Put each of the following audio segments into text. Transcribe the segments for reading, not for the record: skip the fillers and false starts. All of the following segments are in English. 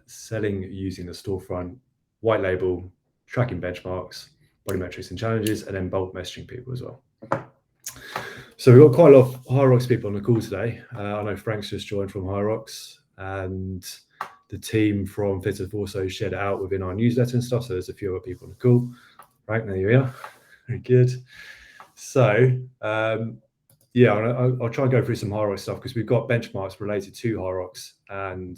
selling using the Storefront, white label, tracking benchmarks, body metrics and challenges, and then bulk messaging people as well. So we've got quite a lot of Hyrox people on the call today. I know Frank's just joined from Hyrox, and the team from Fitr have also shared it out within our newsletter and stuff. So there's a few other people on the call. Right, there you are. Very good. So yeah, I'll try and go through some Hyrox stuff because we've got benchmarks related to Hyrox and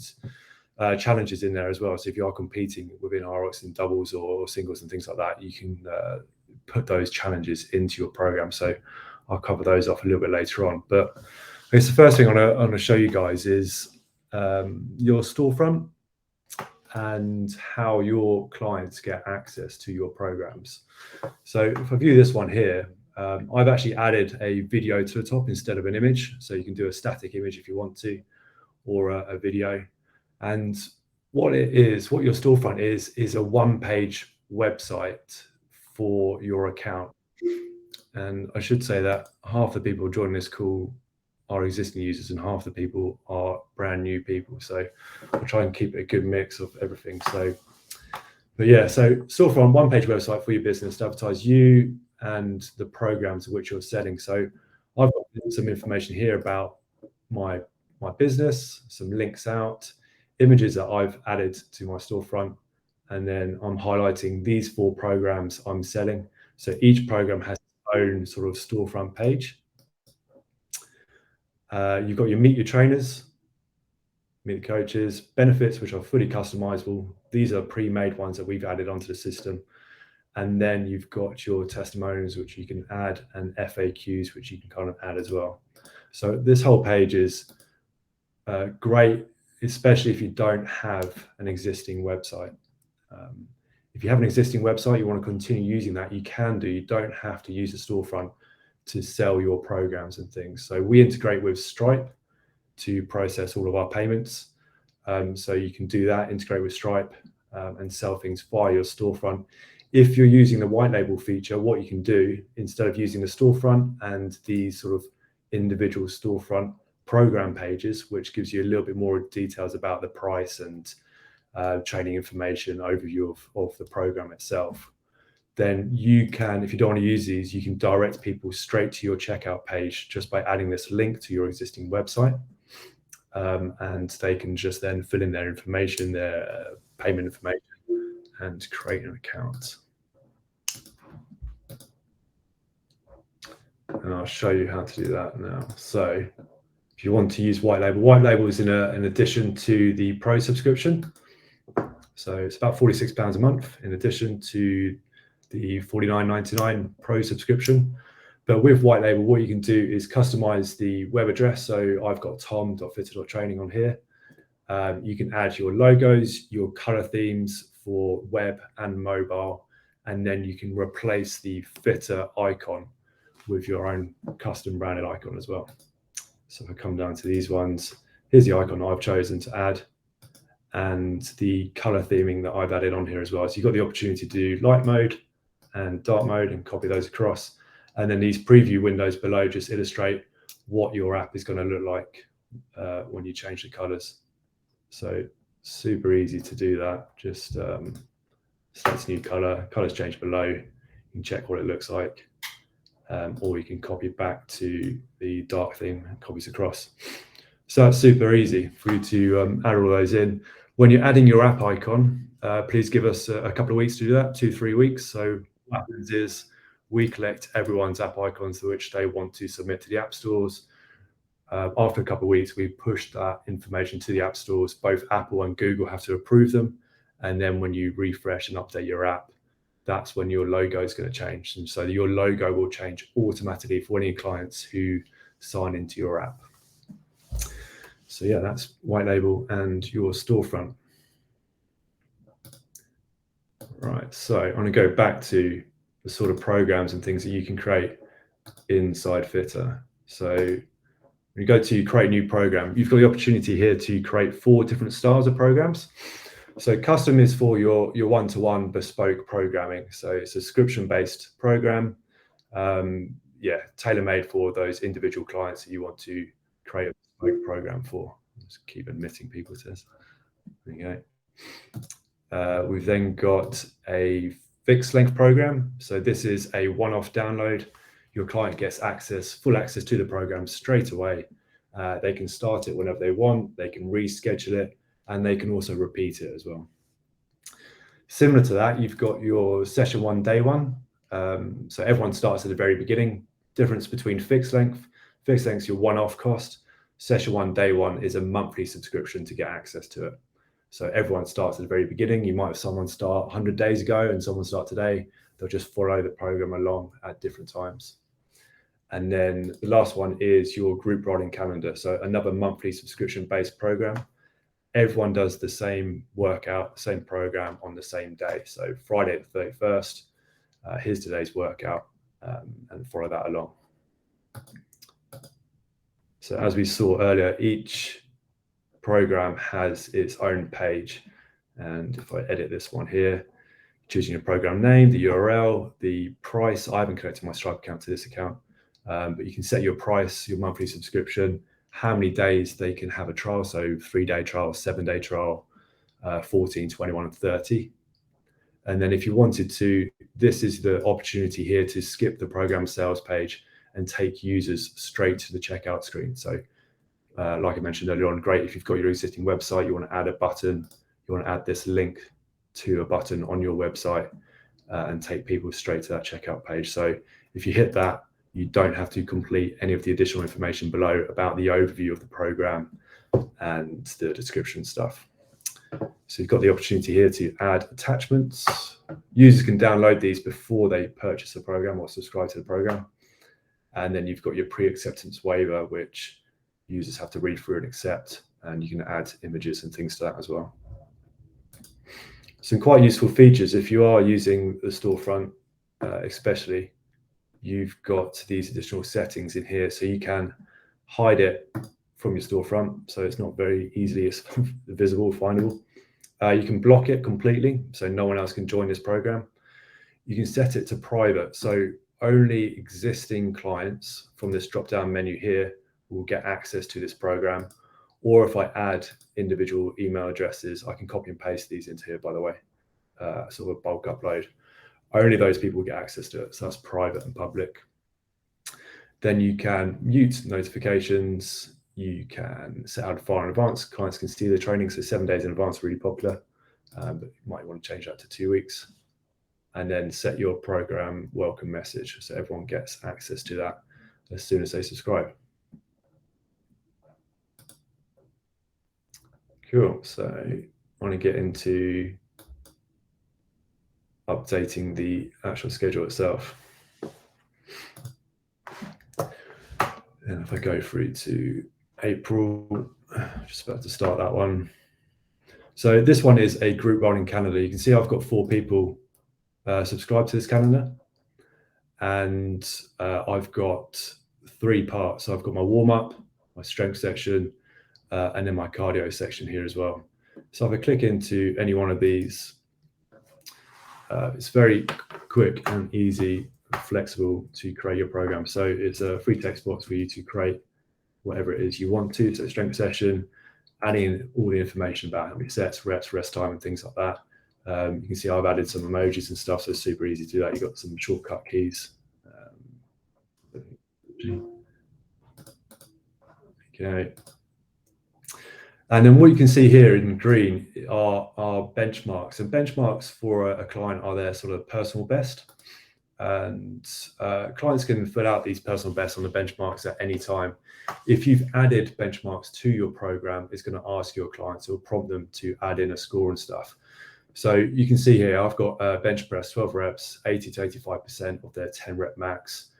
challenges in there as well. So if you are competing within Hyrox in doubles or singles and things like that, you can put those challenges into your program. So I'll cover those off a little bit later on. But I guess the first thing I want to show you guys is your Storefront and how your clients get access to your programs. So if I view this one here, I've actually added a video to the top instead of an image. So you can do a static image if you want to, or a video. And what it is, what your Storefront is a one-page website for your account. And I should say that half the people joining this call are existing users and half the people are brand new people. So I'll try and keep a good mix of everything. So, but yeah, so Storefront, one-page website for your business to advertise you and the programs which you're selling. So I've got some information here about my business, some links out, images that I've added to my Storefront, and then I'm highlighting these 4 programs I'm selling. So each program has its own sort of Storefront page. You've got your meet your trainers, meet the coaches, benefits, which are fully customizable. These are pre-made ones that we've added onto the system. And then you've got your testimonials, which you can add, and FAQs, which you can kind of add as well. So this whole page is great, especially if you don't have an existing website. If you have an existing website, you want to continue using that, you can do. You don't have to use the Storefront to sell your programs and things. So we integrate with Stripe to process all of our payments. So you can do that, integrate with Stripe and sell things via your Storefront. If you're using the white label feature, what you can do, instead of using the Storefront and these sort of individual Storefront program pages, which gives you a little bit more details about the price and training information, overview of the program itself, then you can, if you don't want to use these, you can direct people straight to your checkout page just by adding this link to your existing website. And they can just then fill in their information, their payment information, and create an account. And I'll show you how to do that now. So if you want to use white label is in addition to the pro subscription. So it's about £46 a month in addition to the $49.99 pro subscription. But with white label, what you can do is customize the web address. So I've got tom.fitr.training on here. You can add your logos, your color themes for web and mobile, and then you can replace the Fitr icon with your own custom branded icon as well. So if I come down to these ones, here's the icon I've chosen to add and the color theming that I've added on here as well. So you've got the opportunity to do light mode and dark mode and copy those across. And then these preview windows below just illustrate what your app is going to look like when you change the colors. So super easy to do that. Just select new color, colors change below. You can check what it looks like. Or you can copy it back to the dark theme and copies across. So that's super easy for you to add all those in. When you're adding your app icon, please give us a couple of weeks to do that, 2-3 weeks. So what happens is we collect everyone's app icons which they want to submit to the app stores. After a couple of weeks, we push that information to the app stores. Both Apple and Google have to approve them. And then when you refresh and update your app, that's when your logo is going to change. And so your logo will change automatically for any clients who sign into your app. So yeah, that's white label and your Storefront. Right, so I'm going to go back to the sort of programs and things that you can create inside Fitr. So when you go to create a new program, you've got the opportunity here to create 4 different styles of programs. So custom is for your one-to-one bespoke programming. So it's a subscription-based program, tailor-made for those individual clients that you want to create a bespoke program for. Just keep admitting people to this. There you go. We've then got a fixed length program. So this is a one-off download. Your client gets full access to the program straight away. They can start it whenever they want, they can reschedule it, and they can also repeat it as well. Similar to that, you've got your session 1, day 1. So everyone starts at the very beginning. Difference between fixed length is your one-off cost. Session 1, day 1 is a monthly subscription to get access to it. So everyone starts at the very beginning. You might have someone start 100 days ago and someone start today. They'll just follow the program along at different times. And then the last one is your group rolling calendar. So another monthly subscription-based program. Everyone does the same workout, same program on the same day. So Friday the 31st, here's today's workout, and follow that along. So as we saw earlier, each program has its own page. And if I edit this one here, choosing your program name, the URL, the price. I haven't connected my Stripe account to this account, but you can set your price, your monthly subscription, how many days they can have a trial. So 3-day trial, 7-day trial, 14, 21, and 30. And then if you wanted to, this is the opportunity here to skip the program sales page and take users straight to the checkout screen. So like I mentioned earlier on, great if you've got your existing website, you want to add a button, you want to add this link to a button on your website and take people straight to that checkout page. So if you hit that, you don't have to complete any of the additional information below about the overview of the program and the description stuff. So you've got the opportunity here to add attachments. Users can download these before they purchase the program or subscribe to the program. And then you've got your pre-acceptance waiver, which users have to read through and accept, and you can add images and things to that as well. Some quite useful features if you are using the Storefront, especially, you've got these additional settings in here, so you can hide it from your Storefront, so it's not very easily visible, findable. You can block it completely, so no one else can join this program. You can set it to private, so only existing clients from this drop-down menu here will get access to this program. Or if I add individual email addresses, I can copy and paste these into here, by the way, sort of a bulk upload. Only those people get access to it, so that's private and public. Then you can mute notifications. You can set out far in advance. Clients can see the training, so 7 days in advance, really popular, but you might want to change that to 2 weeks. And then set your program welcome message, so everyone gets access to that as soon as they subscribe. Cool, so I want to get into updating the actual schedule itself. And if I go through to April, just about to start that one. So this one is a group rolling calendar. You can see I've got 4 people subscribed to this calendar, and I've got 3 parts. So I've got my warm-up, my strength section, and then my cardio section here as well. So if I click into any one of these, it's very quick and easy, flexible to create your program. So it's a free text box for you to create whatever it is you want to. So strength session, adding all the information about how many sets, reps, rest time, and things like that. You can see I've added some emojis and stuff, so it's super easy to do that. You've got some shortcut keys. Okay. And then what you can see here in green are benchmarks. And benchmarks for a client are their sort of personal best. And clients can fill out these personal bests on the benchmarks at any time. If you've added benchmarks to your program, it's going to ask your clients, or prompt them to add in a score and stuff. So you can see here, I've got bench press, 12 reps, 80 to 85% of their 10 rep max.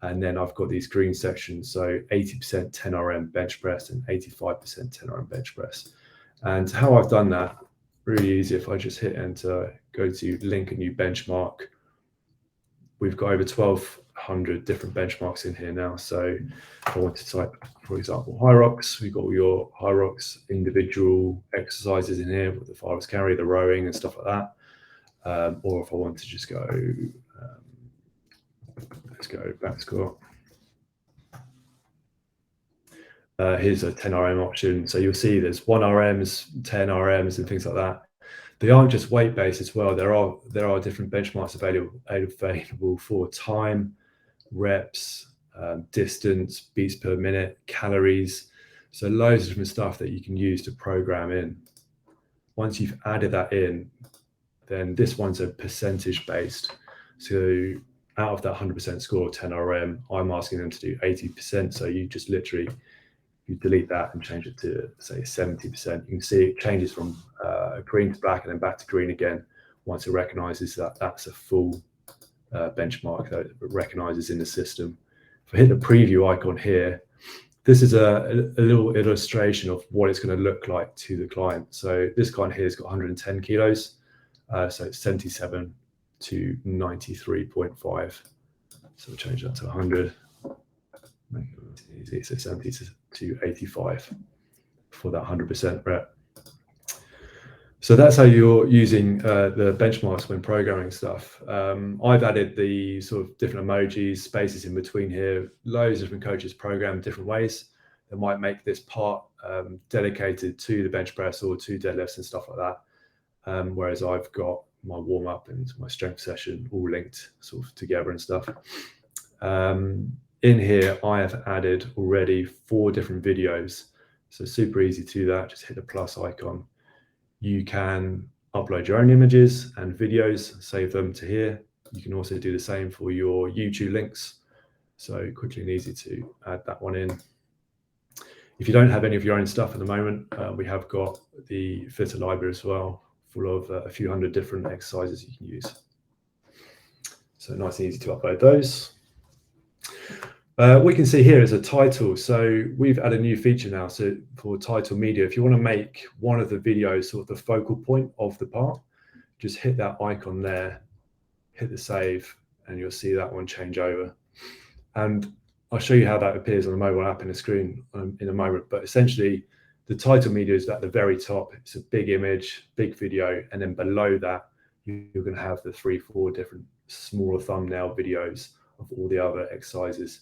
And then I've got these green sections, so 80% 10 RM bench press and 85% 10 RM bench press. And how I've done that, really easy. If I just hit enter, go to link a new benchmark, we've got over 1,200 different benchmarks in here now. So if I want to type, for example, high rocks, we've got all your high rocks individual exercises in here with the fastest carry, the rowing and stuff like that. Or if I want to just go, let's go back squat. Here's a 10 RM option. So you'll see there's 1 RMs, 10 RMs and things like that. They aren't just weight-based as well. There are different benchmarks available for time, reps, distance, beats per minute, calories. So loads of different stuff that you can use to program in. Once you've added that in, then this one's a percentage based. So out of that 100% score of 10 RM, I'm asking them to do 80%. So you just literally, you delete that and change it to say 70%. You can see it changes from green to black and then back to green again once it recognizes that that's a full benchmark that it recognizes in the system. If I hit the preview icon here, this is a little illustration of what it's going to look like to the client. So this client here has got 110 kilos. So it's 77 to 93.5. So we'll change that to 100. Make it easy. So 70 to 85 for that 100% rep. So that's how you're using the benchmarks when programming stuff. I've added the sort of different emojis, spaces in between here. Loads of different coaches program different ways that might make this part dedicated to the bench press or to deadlifts and stuff like that. Whereas I've got my warm up and my strength session all linked sort of together and stuff. In here, I have added already 4 different videos. So super easy to do that. Just hit the plus icon. You can upload your own images and videos, save them to here. You can also do the same for your YouTube links. So quickly and easy to add that one in. If you don't have any of your own stuff at the moment, we have got the Fitr library as well, full of a few hundred different exercises you can use. So nice and easy to upload those. We can see here is a title. So we've added a new feature now. So for title media, if you want to make one of the videos sort of the focal point of the part, just hit that icon there, hit the save, and you'll see that one change over. And I'll show you how that appears on the mobile app in the screen in a moment. But essentially, the title media is at the very top. It's a big image, big video, and then below that, you're going to have the 3-4 different smaller thumbnail videos of all the other exercises.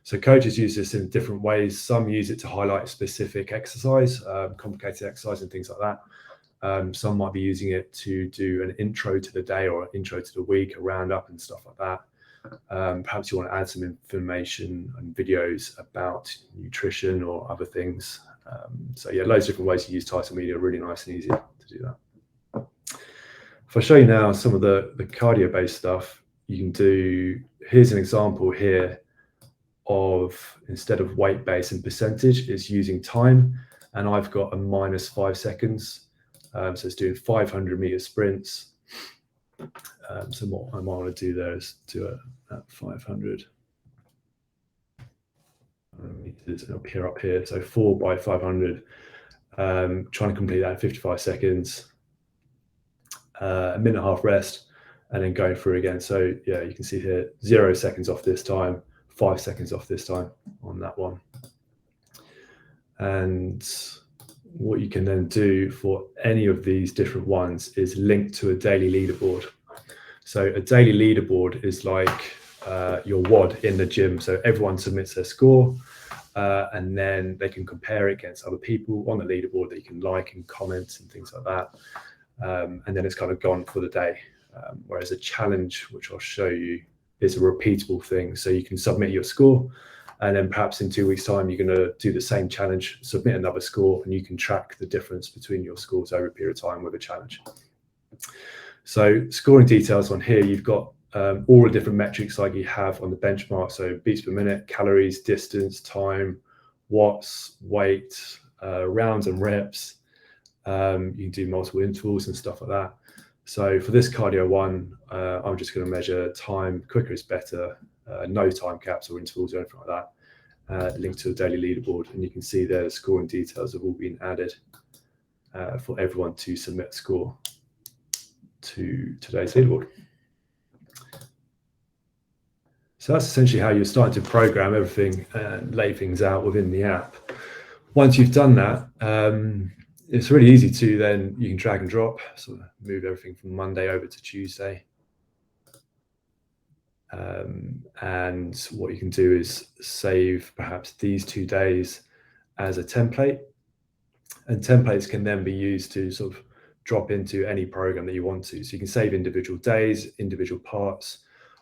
So coaches use this in different ways. Some use it to highlight a specific exercise, complicated exercise and things like that. Some might be using it to do an intro to the day or an intro to the week, a roundup and stuff like that. Perhaps you want to add some information and videos about nutrition or other things. So yeah, loads of different ways to use title media, really nice and easy to do that. If I show you now some of the cardio-based stuff, you can do, here's an example here of, instead of weight base and percentage, it's using time, and I've got a -5 seconds. So it's doing 500 meter sprints. So what I might want to do there is do it at 500. It's up here. So 4 by 500. Trying to complete that in 55 seconds. A minute and a half rest, and then going through again. So yeah, you can see here 0 seconds off this time, 5 seconds off this time on that one. And what you can then do for any of these different ones is link to a daily leaderboard. So a daily leaderboard is like your WOD in the gym. So everyone submits their score, and then they can compare it against other people on the leaderboard that you can like and comment and things like that. And then it's kind of gone for the day. Whereas a challenge, which I'll show you, is a repeatable thing. So you can submit your score, and then perhaps in 2 weeks' time, you're going to do the same challenge, submit another score, and you can track the difference between your scores over a period of time with a challenge. So scoring details on here, you've got all the different metrics like you have on the benchmark. So beats per minute, calories, distance, time, watts, weight, rounds and reps. You can do multiple intervals and stuff like that. So for this cardio one, I'm just going to measure time. Quicker is better. No time caps or intervals or anything like that. Link to a daily leaderboard, and you can see there the scoring details have all been added for everyone to submit a score to today's leaderboard. So that's essentially how you're starting to program everything and lay things out within the app. Once you've done that, it's really easy to then, you can drag and drop, so move everything from Monday over to Tuesday. And what you can do is save perhaps these 2 days as a template. And templates can then be used to sort of drop into any program that you want to. So you can save individual days, individual parts,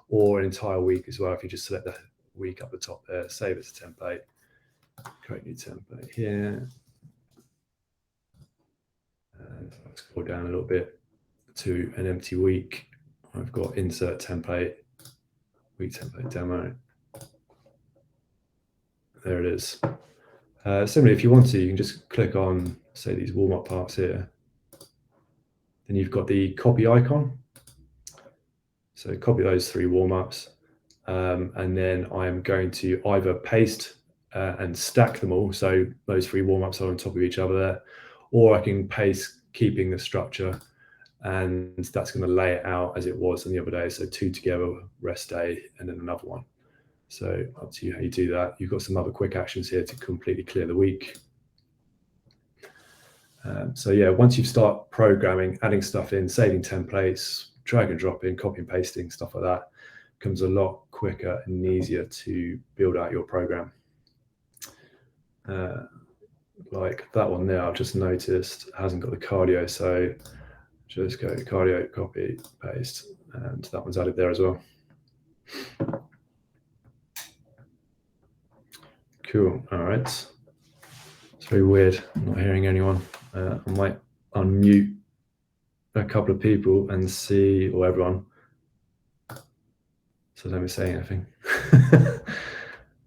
or an entire week as well. If you just select the week up the top there, save as a template, create new template here. And let's scroll down a little bit to an empty week. I've got insert template, week template demo. There it is. Similarly, if you want to, you can just click on, say, these warm-up parts here. Then you've got the copy icon. So copy those 3 warm-ups. And then I'm going to either paste and stack them all. So those 3 warm-ups are on top of each other there. Or I can paste, keeping the structure. And that's going to lay it out as it was on the other day. So 2 together, rest day, and then another one. So up to you how you do that. You've got some other quick actions here to completely clear the week. So yeah, once you start programming, adding stuff in, saving templates, drag and drop in, copy and pasting, stuff like that, becomes a lot quicker and easier to build out your program. Like that one there, I've just noticed hasn't got the cardio. So just go cardio, copy, paste, and that one's added there as well. Cool. All right. It's very weird. I'm not hearing anyone. I might unmute a couple of people and see, or everyone. So let me say anything.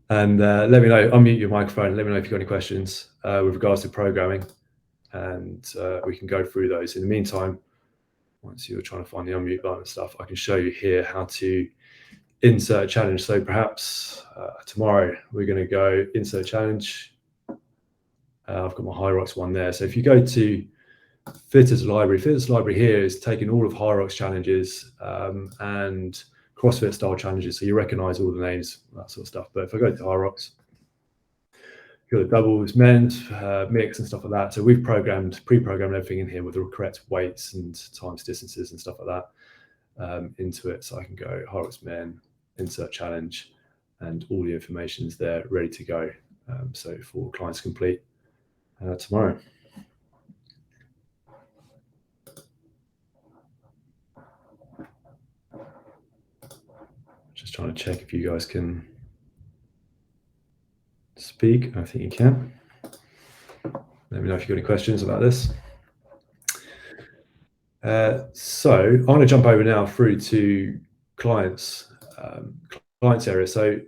And let me know, unmute your microphone. Let me know if you've got any questions with regards to programming, and we can go through those. In the meantime, once you're trying to find the unmute button and stuff, I can show you here how to insert a challenge. So perhaps tomorrow we're going to go insert challenge. I've got my Hyrox one there. So if you go to Fitr's library here is taking all of Hyrox challenges and CrossFit style challenges. So you recognize all the names, that sort of stuff. But if I go to Hyrox, you've got the doubles, men's, mix and stuff like that. So we've pre-programmed everything in here with the correct weights and times, distances and stuff like that into it. So I can go Hyrox men, insert challenge, and all the information is there ready to go. So for clients complete tomorrow. Just trying to check if you guys can speak. I think you can. Let me know if you've got any questions about this. So I'm going to jump over now through to clients area. So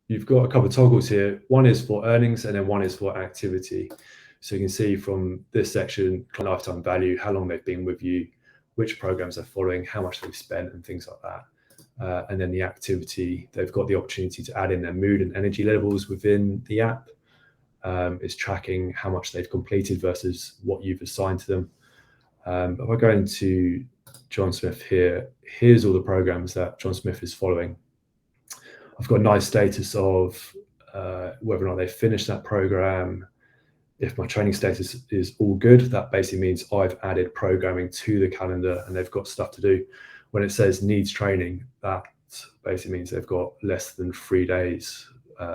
you've got a couple of toggles here. One is for earnings and then one is for activity. So you can see from this section, lifetime value, how long they've been with you, which programs they're following, how much they've spent and things like that. And then the activity, they've got the opportunity to add in their mood and energy levels within the app. It's tracking how much they've completed versus what you've assigned to them. If I go into John Smith here, here's all the programs that John Smith is following. I've got a nice status of whether or not they've finished that program. If my training status is all good, that basically means I've added programming to the calendar and they've got stuff to do. When it says needs training, that basically means they've got less than 3 days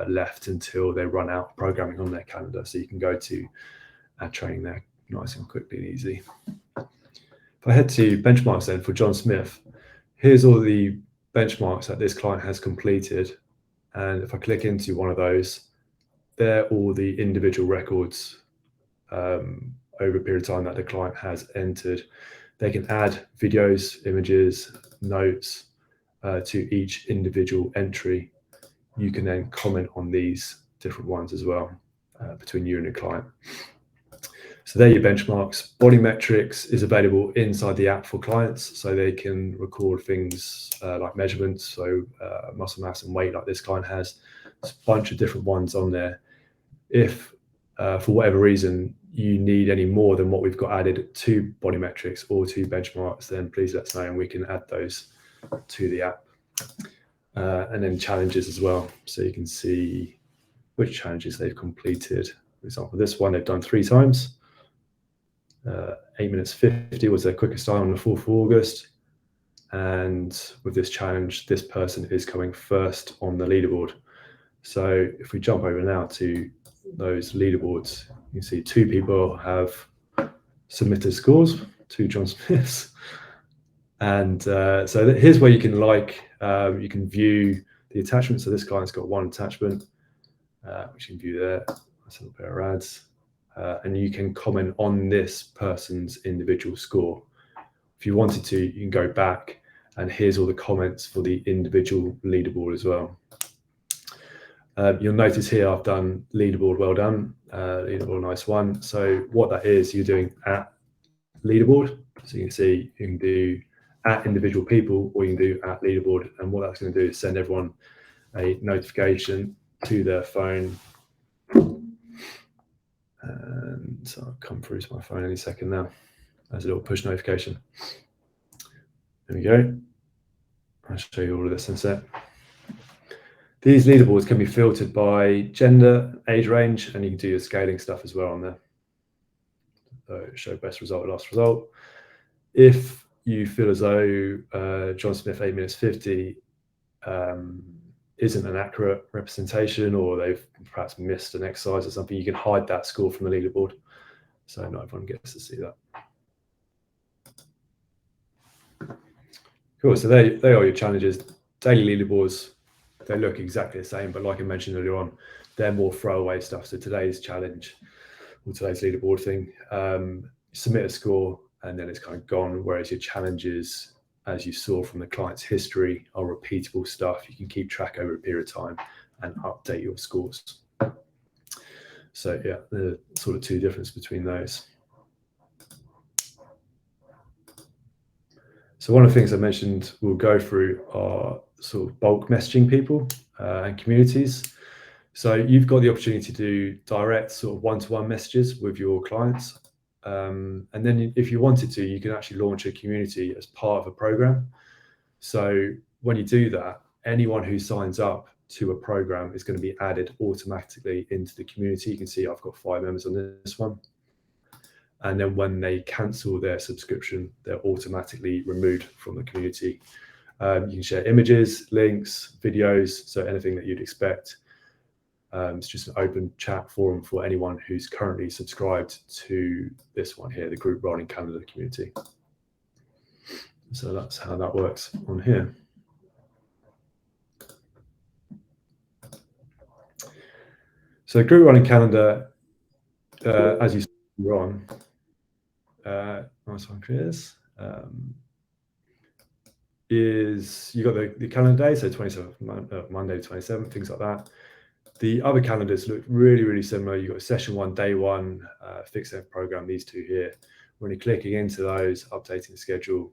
left until they run out of programming on their calendar. So you can go to add training there nice and quickly and easy. If I head to benchmarks then for John Smith, here's all the benchmarks that this client has completed. And if I click into one of those, they're all the individual records over a period of time that the client has entered. They can add videos, images, notes to each individual entry. You can then comment on these different ones as well between you and the client. So there are your benchmarks. Body metrics is available inside the app for clients, so they can record things like measurements, so muscle mass and weight like this client has. There's a bunch of different ones on there. If for whatever reason you need any more than what we've got added to body metrics or to benchmarks, then please let us know and we can add those to the app. And then challenges as well, so you can see which challenges they've completed. For example, this one they've done 3 times. 8 minutes 50 was their quickest time on the 4th of August. And with this challenge, this person is coming first on the leaderboard. So if we jump over now to those leaderboards, you can see 2 people have submitted scores, 2 John Smiths. And so here's where you can you can view the attachment. So this client's got 1 attachment, which you can view there. That's a little pair of ads. And you can comment on this person's individual score. If you wanted to, you can go back and here's all the comments for the individual leaderboard as well. You'll notice here I've done leaderboard well done, leaderboard nice one. So what that is, you're doing at leaderboard. So you can see you can do at individual people or you can do at leaderboard. And what that's going to do is send everyone a notification to their phone. And so I'll come through to my phone any second now. There's a little push notification. There we go. I'll show you all of this in a sec. These leaderboards can be filtered by gender, age range, and you can do your scaling stuff as well on there. So show best result, last result. If you feel as though John Smith 8 minutes 50 isn't an accurate representation, or they've perhaps missed an exercise or something, you can hide that score from the leaderboard. So not everyone gets to see that. Cool, so they are your challenges. Daily leaderboards, they look exactly the same, but like I mentioned earlier on, they're more throwaway stuff. So today's challenge or today's leaderboard thing, submit a score and then it's kind of gone, whereas your challenges, as you saw from the client's history, are repeatable stuff. You can keep track over a period of time and update your scores. So yeah, the sort of 2 differences between those. So one of the things I mentioned we'll go through are sort of bulk messaging people and communities. So you've got the opportunity to do direct sort of one-to-one messages with your clients. And then if you wanted to, you can actually launch a community as part of a program. So when you do that, anyone who signs up to a program is going to be added automatically into the community. You can see I've got 5 members on this one. And then when they cancel their subscription, they're automatically removed from the community. You can share images, links, videos, so anything that you'd expect. It's just an open chat forum for anyone who's currently subscribed to this one here, the group rolling calendar community. So that's how that works on here. So group rolling calendar, as you saw on, nice one, Chris, is you got the calendar day, so 27th, Monday, 27th, things like that. The other calendars look really, really similar. You've got session 1, day 1, fixed length program, these 2 here. When you're clicking into those, updating the schedule,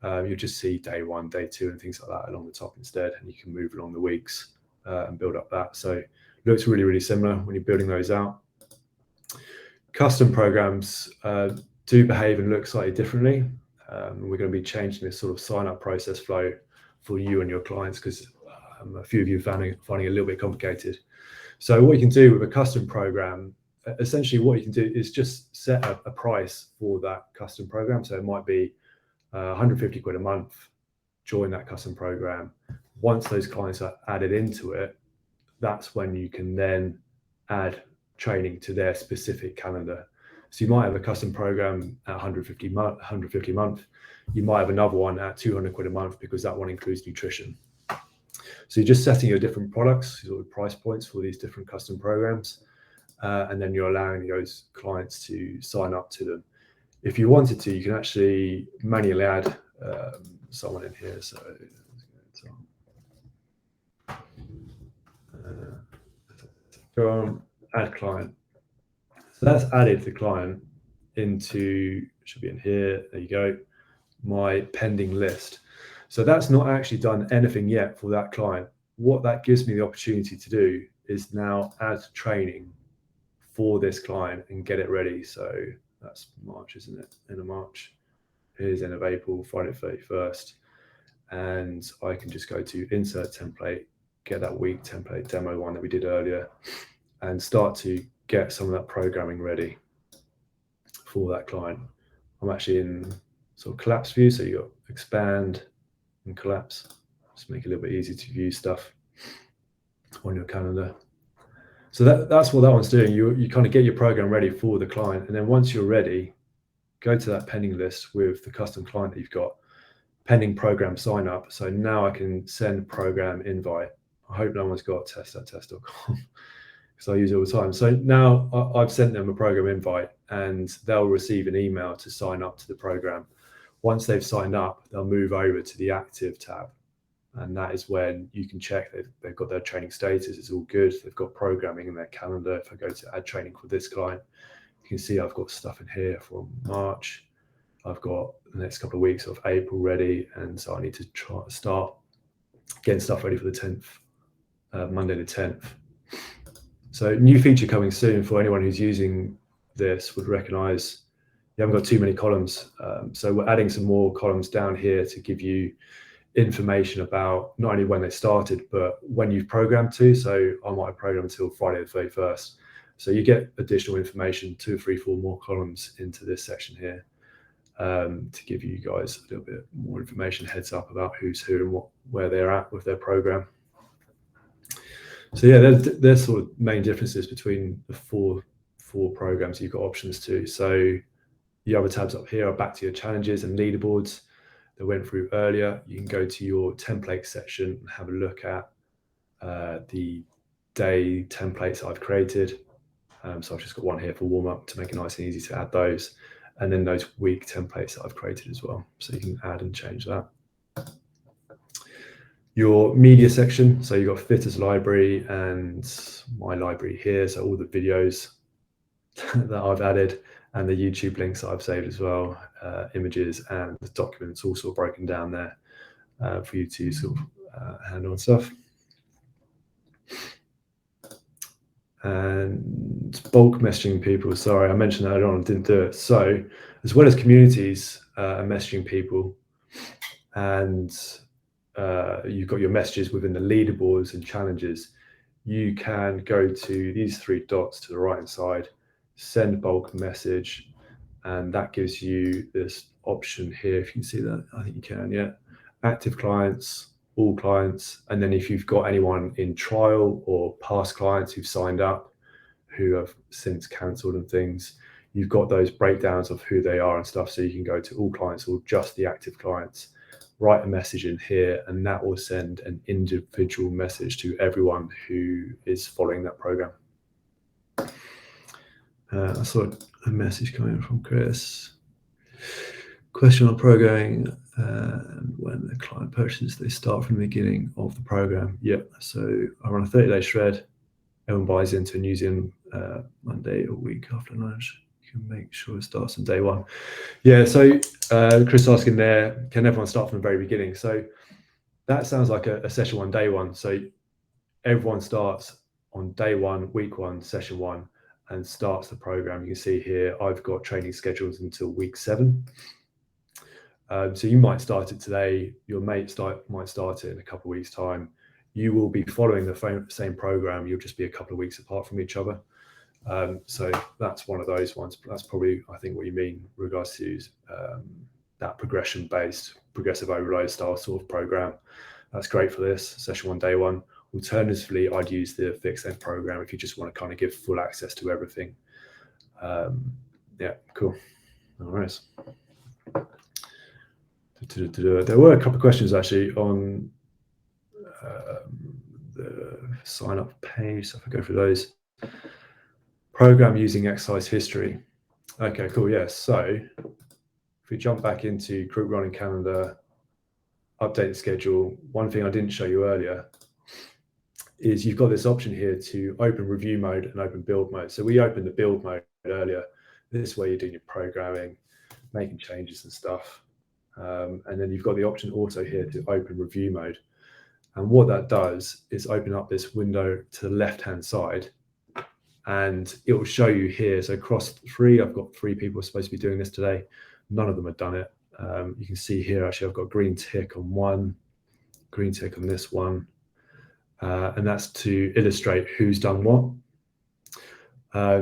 you'll just see day 1, day 2, and things like that along the top instead, and you can move along the weeks and build up that. So it looks really, really similar when you're building those out. Custom programs do behave and look slightly differently. We're going to be changing this sort of sign-up process flow for you and your clients because a few of you are finding it a little bit complicated. So what you can do with a custom program, essentially what you can do is just set a price for that custom program. So it might be 150 quid a month, join that custom program. Once those clients are added into it, that's when you can then add training to their specific calendar. So you might have a custom program at 150 a month. You might have another one at 200 quid a month because that one includes nutrition. So you're just setting your different products, sort of price points for these different custom programs, and then you're allowing those clients to sign up to them. If you wanted to, you can actually manually add someone in here. So go on, add client. So that's added the client into, should be in here, there you go, my pending list. So that's not actually done anything yet for that client. What that gives me the opportunity to do is now add training for this client and get it ready. So that's March, isn't it? End of March. Here's end of April, Friday 31st. And I can just go to insert template, get that week template demo one that we did earlier, and start to get some of that programming ready for that client. I'm actually in sort of collapse view. So you got expand and collapse. Just make it a little bit easier to view stuff on your calendar. So that's what that one's doing. You kind of get your program ready for the client. And then once you're ready, go to that pending list with the custom client that you've got, pending program sign up. So now I can send program invite. I hope no one's got test.test.com because I use it all the time. So now I've sent them a program invite and they'll receive an email to sign up to the program. Once they've signed up, they'll move over to the active tab. And that is when you can check they've got their training status, it's all good. They've got programming in their calendar. If I go to add training for this client, you can see I've got stuff in here from March. I've got the next couple of weeks of April ready. And so I need to start getting stuff ready for the 10th, Monday the 10th. So new feature coming soon for anyone who's using this would recognize you haven't got too many columns. So we're adding some more columns down here to give you information about not only when they started, but when you've programmed to. So I might have programmed until Friday the 31st. So you get additional information, 2, 3, 4 more columns into this section here to give you guys a little bit more information, heads up about who's who and where they're at with their program. So yeah, there's sort of main differences between the four programs you've got options to. So the other tabs up here are back to your challenges and leaderboards that went through earlier. You can go to your template section and have a look at the day templates I've created. So I've just got one here for warm up to make it nice and easy to add those. And then those week templates that I've created as well. So you can add and change that. Your media section. So you've got Fitr's library and my library here. So all the videos that I've added and the YouTube links that I've saved as well, images and the documents all sort of broken down there for you to sort of handle and stuff. And bulk messaging people, sorry, I mentioned that earlier on, I didn't do it. So as well as communities and messaging people, and you've got your messages within the leaderboards and challenges, you can go to these 3 dots to the right hand side, send bulk message, and that gives you this option here. If you can see that, I think you can, yeah. Active clients, all clients, and then if you've got anyone in trial or past clients who've signed up who have since cancelled and things, you've got those breakdowns of who they are and stuff. So you can go to all clients or just the active clients, write a message in here, and that will send an individual message to everyone who is following that program. I saw a message coming from Chris. Question on programming, and when the client purchases, they start from the beginning of the program. Yep. So I run a 30-day shred. Everyone buys into New Zealand Monday, a week after lunch. You can make sure it starts on day 1. Yeah. So Chris asking there, can everyone start from the very beginning? So that sounds like a session 1, day 1. So everyone starts on day 1, week 1, session 1, and starts the program. You can see here I've got training schedules until week 7. So you might start it today, your mate might start it in a couple of weeks' time. You will be following the same program, you'll just be a couple of weeks apart from each other. So that's one of those ones. That's probably, I think, what you mean with regards to that progression-based, progressive overload style sort of program. That's great for this, session 1, day 1. Alternatively, I'd use the fixed length program if you just want to kind of give full access to everything. Yeah, cool. All right. There were a couple of questions actually on the sign up page. So if I go through those, program using exercise history. Okay, cool. Yes. So if we jump back into group running calendar, update the schedule. One thing I didn't show you earlier is you've got this option here to open review mode and open build mode. So we opened the build mode earlier. This is where you're doing your programming, making changes and stuff. And then you've got the option also here to open review mode. And what that does is open up this window to the left-hand side, and it will show you here. So across 3, I've got 3 people supposed to be doing this today. None of them have done it. You can see here, actually, I've got green tick on one, green tick on this one. And that's to illustrate who's done what.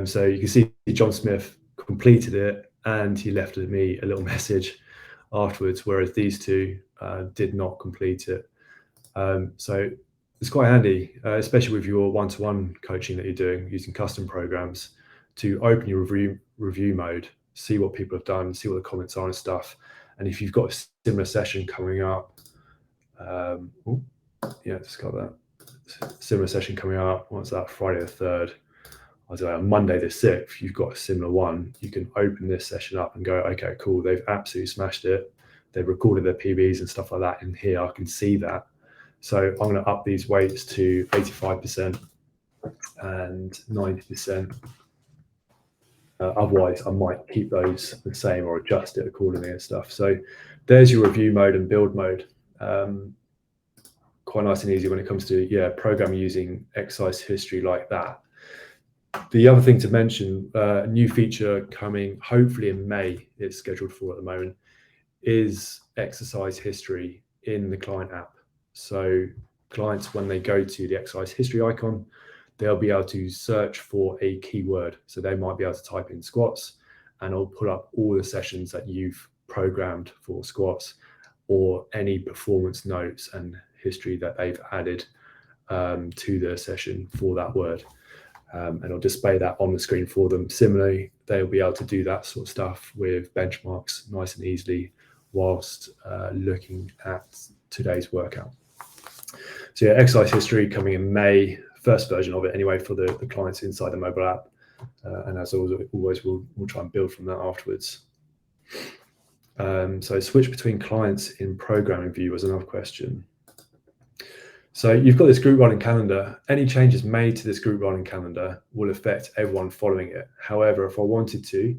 So you can see John Smith completed it and he left me a little message afterwards, whereas these 2 did not complete it. So it's quite handy, especially with your one-to-one coaching that you're doing using custom programs, to open your review mode see what people have done, see what the comments are and stuff. And if you've got a similar session coming up, yeah, just got that similar session coming up. What's that? Friday the 3rd. I was like, on Monday the 6th, you've got a similar one. You can open this session up and go, okay, cool. They've absolutely smashed it. They've recorded their PBs and stuff like that in here. I can see that. So I'm going to up these weights to 85% and 90%. Otherwise, I might keep those the same or adjust it accordingly and stuff. So there's your review mode and build mode. Quite nice and easy when it comes to programming using exercise history like that. The other thing to mention, a new feature coming hopefully in May, it's scheduled for at the moment, is exercise history in the client app. So clients, when they go to the exercise history icon, they'll be able to search for a keyword. So they might be able to type in squats and it'll pull up all the sessions that you've programmed for squats, or any performance notes and history that they've added to the session for that word. And it'll display that on the screen for them. Similarly, they'll be able to do that sort of stuff with benchmarks nice and easily whilst looking at today's workout. So yeah, exercise history coming in May, first version of it anyway, for the clients inside the mobile app. And as always, we'll try and build from that afterwards. So switch between clients in programming view was another question. So you've got this group running calendar. Any changes made to this group running calendar will affect everyone following it. However, if I wanted to,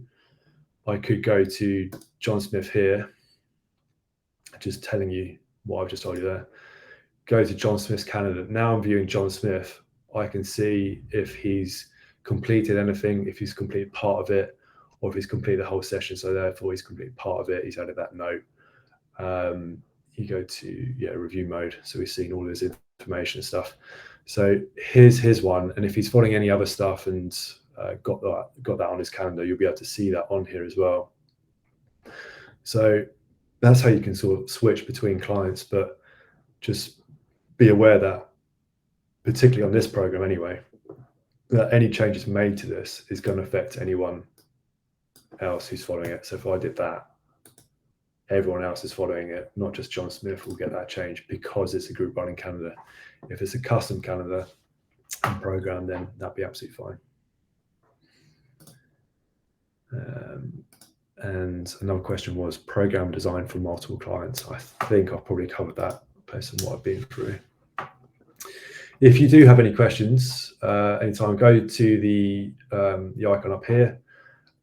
I could go to John Smith here, just telling you what I've just told you there. Go to John Smith's calendar. Now I'm viewing John Smith. I can see if he's completed anything, if he's completed part of it, or if he's completed the whole session. So therefore he's completed part of it. He's added that note. You go to review mode. So we've seen all this information and stuff. So here's his one. And if he's following any other stuff and got that on his calendar, you'll be able to see that on here as well. So that's how you can sort of switch between clients, but just be aware that, particularly on this program anyway, that any changes made to this is going to affect anyone else who's following it. So if I did that, everyone else is following it, not just John Smith will get that change because it's a group running calendar. If it's a custom calendar and program, then that'd be absolutely fine. And another question was program design for multiple clients. I think I've probably covered that based on what I've been through. If you do have any questions, anytime, go to the icon up here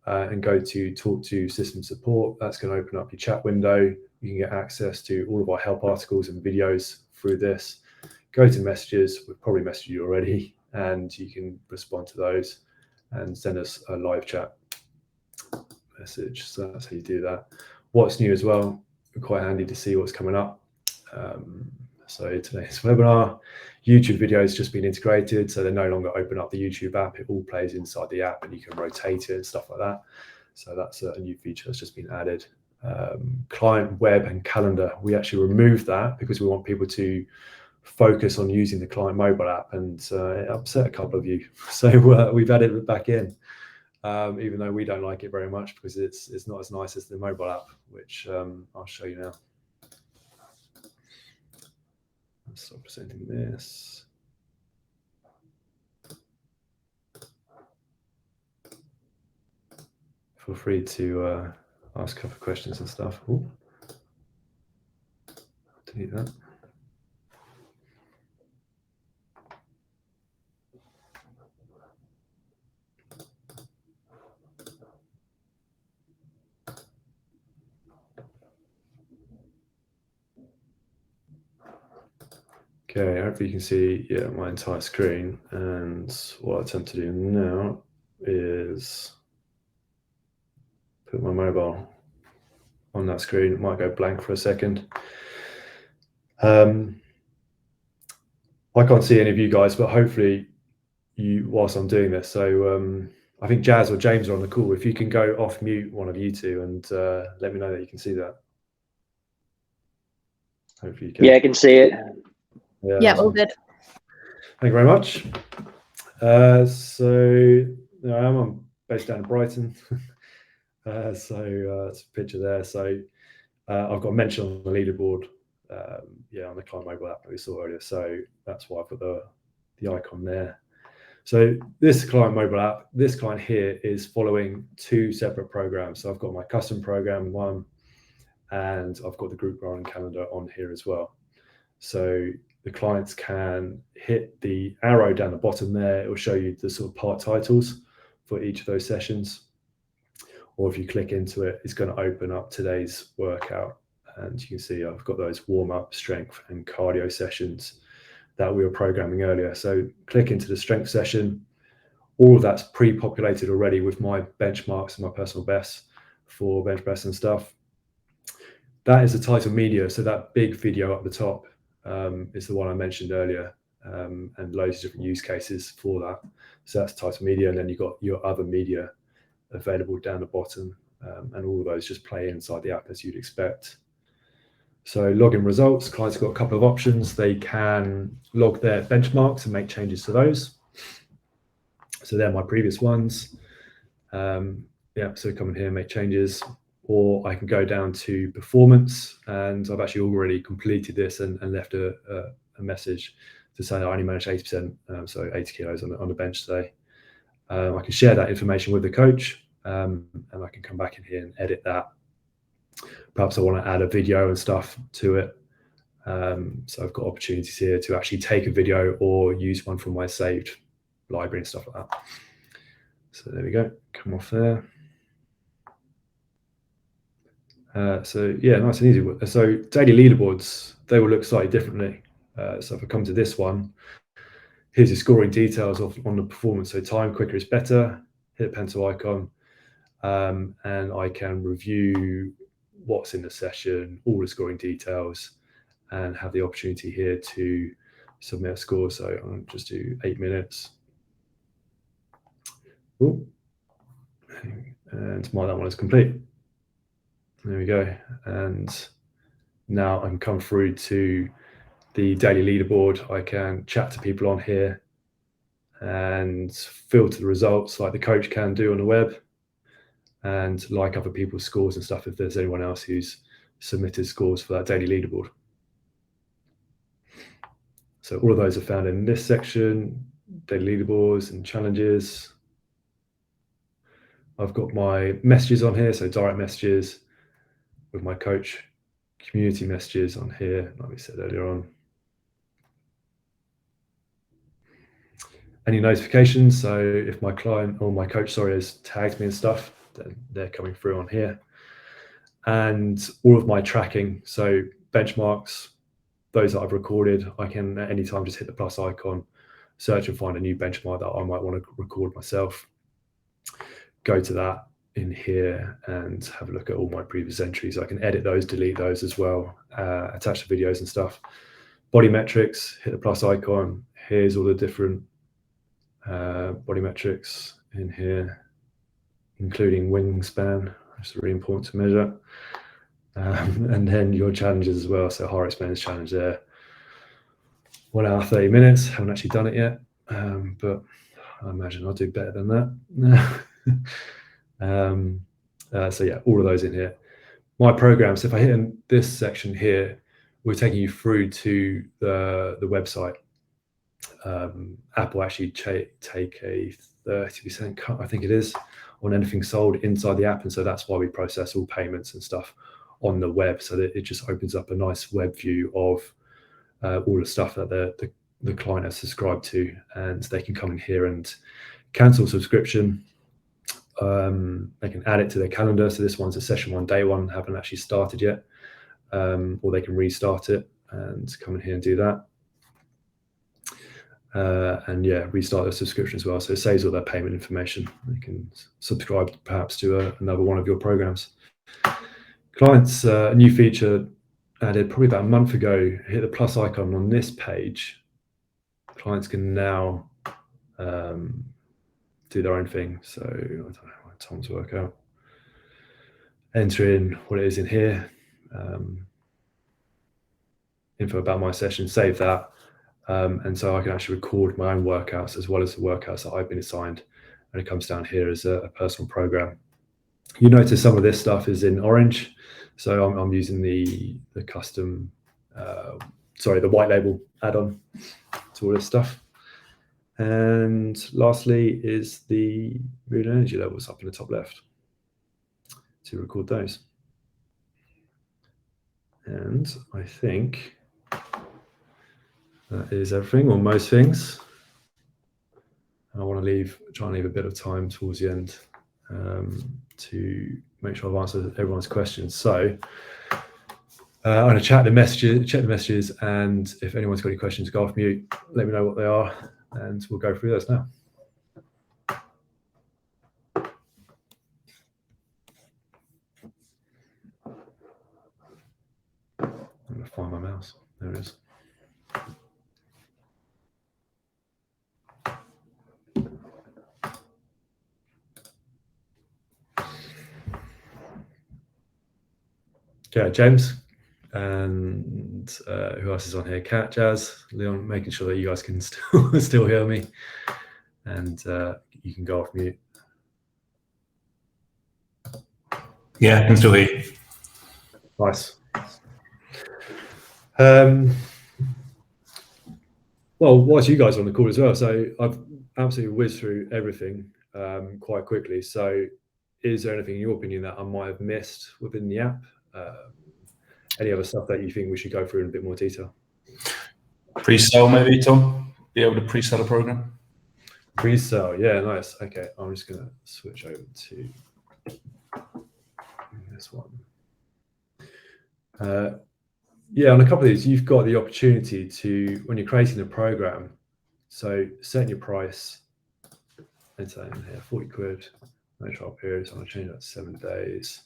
and go to talk to system support. That's going to open up your chat window. You can get access to all of our help articles and videos through this. Go to messages. We've probably messaged you already, and you can respond to those and send us a live chat message. So that's how you do that. What's new as well, quite handy to see what's coming up. So today's webinar, YouTube videos just been integrated, so they no longer open up the YouTube app. It all plays inside the app and you can rotate it and stuff like that. So that's a new feature that's just been added. Client web and calendar, we actually removed that because we want people to focus on using the client mobile app, and it upset a couple of you. So we've added it back in, even though we don't like it very much because it's not as nice as the mobile app, which I'll show you now. Let's stop presenting this. Feel free to ask a couple of questions and stuff. Ooh. Delete that. Okay, hopefully you can see my entire screen, and what I attempt to do now is put my mobile on that screen. It might go blank for a second. I can't see any of you guys, but hopefully you, whilst I'm doing this. So I think Jazz or James are on the call. If you can go off mute, one of you two, and let me know that you can see that. Hopefully you can. Yeah, I can see it. Yeah, all good. Thank you very much. So I'm based down in Brighton. It's a picture there. So I've got a mention on the leaderboard, on the client mobile app that we saw earlier. So that's why I've got the icon there. So this client mobile app, this client here is following two separate programs. So I've got my custom program one, and I've got the group running calendar on here as well. So the clients can hit the arrow down the bottom there. It will show you the sort of part titles for each of those sessions. Or if you click into it, it's going to open up today's workout. And you can see I've got those warm-up, strength, and cardio sessions that we were programming earlier. So click into the strength session. All of that's pre-populated already with my benchmarks and my personal bests for bench press and stuff. That is the title media. So that big video up the top is the one I mentioned earlier, and loads of different use cases for that. So that's title media, and then you've got your other media available down the bottom, and all of those just play inside the app as you'd expect. So login results, clients have got a couple of options. They can log their benchmarks and make changes to those. So they're my previous ones. So come in here and make changes, or I can go down to performance, and I've actually already completed this and left a message to say I only managed 80%, so 80 kilos on the bench today. I can share that information with the coach, and I can come back in here and edit that. Perhaps I want to add a video and stuff to it. So I've got opportunities here to actually take a video or use one from my saved library and stuff like that. So there we go, come off there. Nice and easy. So daily leaderboards, they will look slightly differently. So if I come to this one, here's your scoring details on the performance. So time quicker is better, hit the pencil icon, and I can review what's in the session, all the scoring details, and have the opportunity here to submit a score. So I'll just do 8 minutes. Ooh. And mark that one as complete. There we go. And now I can come through to the daily leaderboard. I can chat to people on here and filter the results like the coach can do on the web, and like other people's scores and stuff if there's anyone else who's submitted scores for that daily leaderboard. So all of those are found in this section, daily leaderboards and challenges. I've got my messages on here, so direct messages with my coach, community messages on here, like we said earlier on. Any notifications, so if my client or my coach, has tagged me and stuff, then they're coming through on here. And all of my tracking, so benchmarks, those that I've recorded, I can at any time just hit the plus icon, search and find a new benchmark that I might want to record myself. Go to that in here and have a look at all my previous entries. I can edit those, delete those as well, attach the videos and stuff. Body metrics, hit the plus icon. Here's all the different body metrics in here, including wingspan, which is really important to measure. And then your challenges as well. So heart rate expense challenge there, 1 hour, 30 minutes. Haven't actually done it yet, but I imagine I'll do better than that. All of those in here. My programs, if I hit in this section here, we're taking you through to the website. Apple actually take a 30% cut, I think it is, on anything sold inside the app, and so that's why we process all payments and stuff on the web, so that it just opens up a nice web view of all the stuff that the client has subscribed to, and they can come in here and cancel subscription. They can add it to their calendar, so this one's a session 1, day 1, haven't actually started yet, or they can restart it and come in here and do that. Restart their subscription as well, so it saves all their payment information. They can subscribe perhaps to another one of your programs. Clients, a new feature added probably about a month ago, hit the plus icon on this page. Clients can now do their own thing. So I don't know what Tom's workout. Enter in what it is in here. Info about my session, save that. And so I can actually record my own workouts as well as the workouts that I've been assigned. And it comes down here as a personal program. You notice some of this stuff is in orange. So I'm using the custom, the white label add-on to all this stuff. And lastly is the mood and energy levels up in the top left to record those. And I think that is everything, or most things. I want to try and leave a bit of time towards the end to make sure I've answered everyone's questions. So I'm going to check the messages, and if anyone's got any questions, go off mute, let me know what they are, and we'll go through those now. I'm going to find my mouse. There it is. Yeah, James, and who else is on here? Kat, Jazz, Leon, making sure that you guys can still hear me, and you can go off mute. Yeah, I can still hear you. Nice. Well, whilst you guys are on the call as well, so I've absolutely whizzed through everything quite quickly. So is there anything in your opinion that I might have missed within the app? Any other stuff that you think we should go through in a bit more detail? Pre-sale maybe, Tom? Be able to pre-sell a program? Pre-sale, yeah, nice. Okay, I'm just going to switch over to this one. Yeah, on a couple of these, you've got the opportunity to, when you're creating a program, so setting your price, let's say in here, 40 quid, no trial period, so I'm going to change that to 7 days.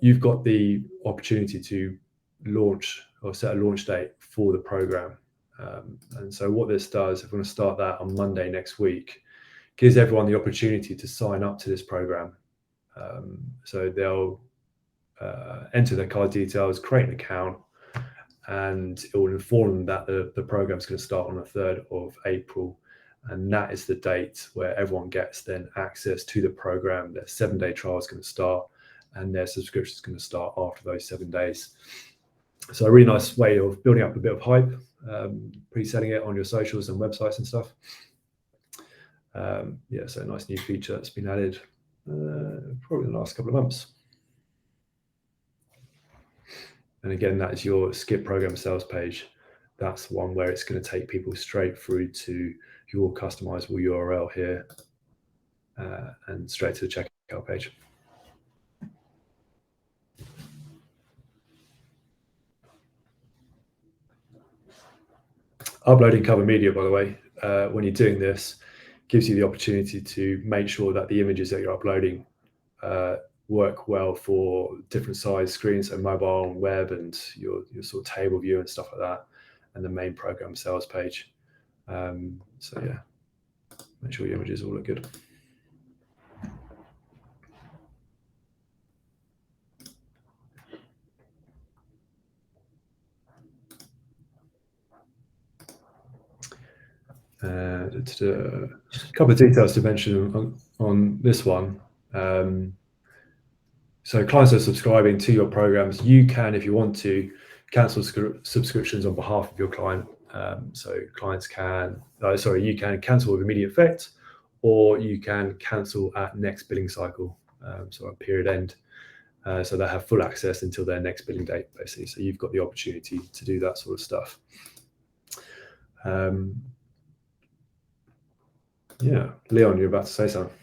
You've got the opportunity to launch or set a launch date for the program. And so what this does, if we're going to start that on Monday next week, gives everyone the opportunity to sign up to this program. So they'll enter their card details, create an account, and it will inform them that the program is going to start on the 3rd of April. And that is the date where everyone gets then access to the program. Their 7-day trial is going to start, and their subscription is going to start after those 7 days. So a really nice way of building up a bit of hype, pre-selling it on your socials and websites and stuff. Yeah, so a nice new feature that's been added probably in the last couple of months. And again, that is your skip program sales page. That's one where it's going to take people straight through to your customizable URL here and straight to the checkout page. Uploading cover media, by the way, when you're doing this, gives you the opportunity to make sure that the images that you're uploading work well for different size screens, so mobile and web, and your sort of table view and stuff like that, and the main program sales page. So yeah, make sure your images all look good. A couple of details to mention on this one. So clients are subscribing to your programs. You can, if you want to, cancel subscriptions on behalf of your client. So clients can, you can cancel with immediate effect, or you can cancel at next billing cycle, so at period end. So they have full access until their next billing date, basically. So you've got the opportunity to do that sort of stuff. Yeah, Leon, you're about to say something.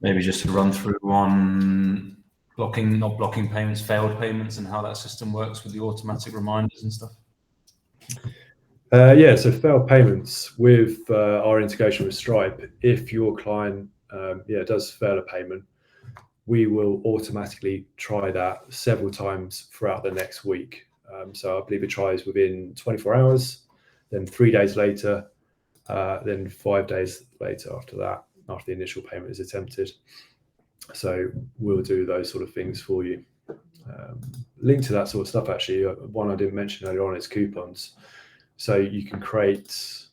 Maybe just to run through on not blocking payments, failed payments, and how that system works with the automatic reminders and stuff. Yeah, so failed payments with our integration with Stripe. If your client does fail a payment, we will automatically try that several times throughout the next week. So I believe it tries within 24 hours, then 3 days later, then 5 days later after that, after the initial payment is attempted. So we'll do those sort of things for you. Linked to that sort of stuff, actually, one I didn't mention earlier on is coupons. So you can create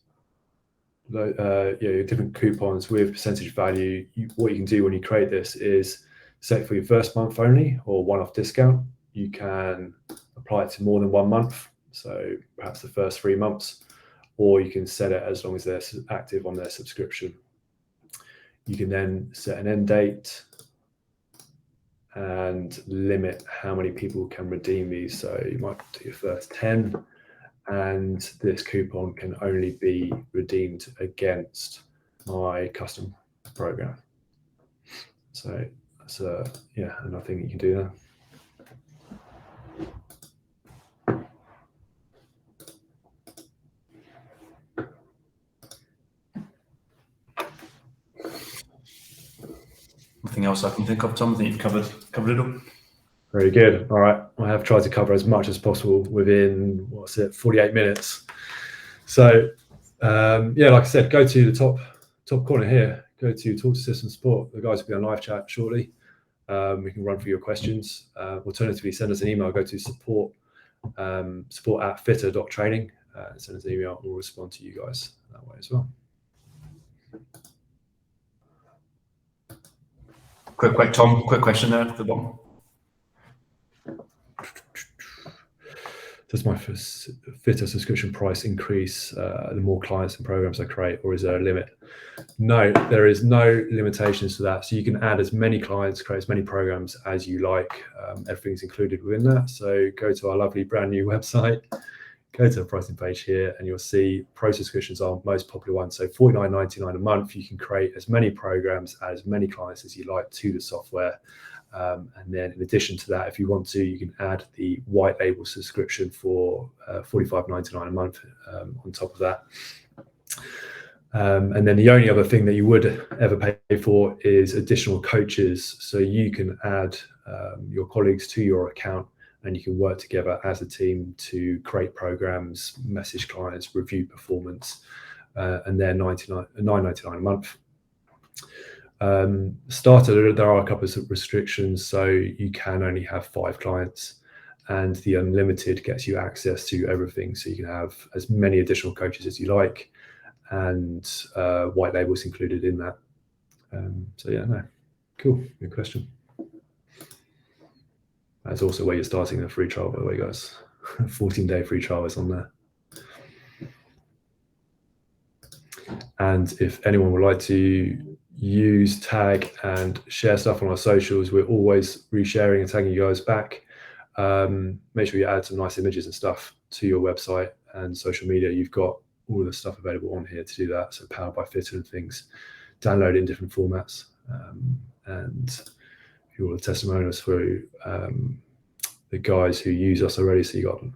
different coupons with percentage value. What you can do when you create this is set for your first month only or one-off discount. You can apply it to more than 1 month, so perhaps the first 3 months, or you can set it as long as they're active on their subscription. You can then set an end date and limit how many people can redeem these. So you might do your first 10, and this coupon can only be redeemed against my custom program. So that's another thing you can do there. Nothing else I can think of, Tom? I think you've covered it all. Very good. All right. I have tried to cover as much as possible within, 48 minutes. So, like I said, go to the top corner here. Go to Talk to System Support. The guys will be on live chat shortly. We can run through your questions. Alternatively, send us an email. Go to support@fitr.training. Send us an email. We'll respond to you guys that way as well. Quick, Tom. Quick question there at the bottom. Does my Fitr subscription price increase the more clients and programs I create, or is there a limit? No, there is no limitations to that. So you can add as many clients, create as many programs as you like. Everything's included within that. So go to our lovely brand new website, go to the pricing page here, and you'll see pro subscriptions are most popular ones. So $49.99 a month, you can create as many programs, add as many clients as you like to the software. And then in addition to that, if you want to, you can add the white label subscription for $45.99 a month on top of that. And then the only other thing that you would ever pay for is additional coaches. So you can add your colleagues to your account, and you can work together as a team to create programs, message clients, review performance, and they're $9.99 a month. Starter, there are a couple of restrictions, so you can only have 5 clients, and the unlimited gets you access to everything, so you can have as many additional coaches as you like, and white labels included in that. Cool, good question. That's also where you're starting the free trial, by the way, guys. 14-day free trial is on there. And if anyone would like to use, tag, and share stuff on our socials, we're always resharing and tagging you guys back. Make sure you add some nice images and stuff to your website and social media. You've got all of the stuff available on here to do that. So powered by Fitr and things, download in different formats. And if you want the testimonials through the guys who use us already. So you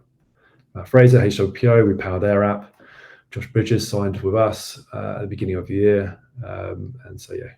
got Fraser, HWPO, we power their app. Josh Bridges signed with us at the beginning of the year. And so, yeah,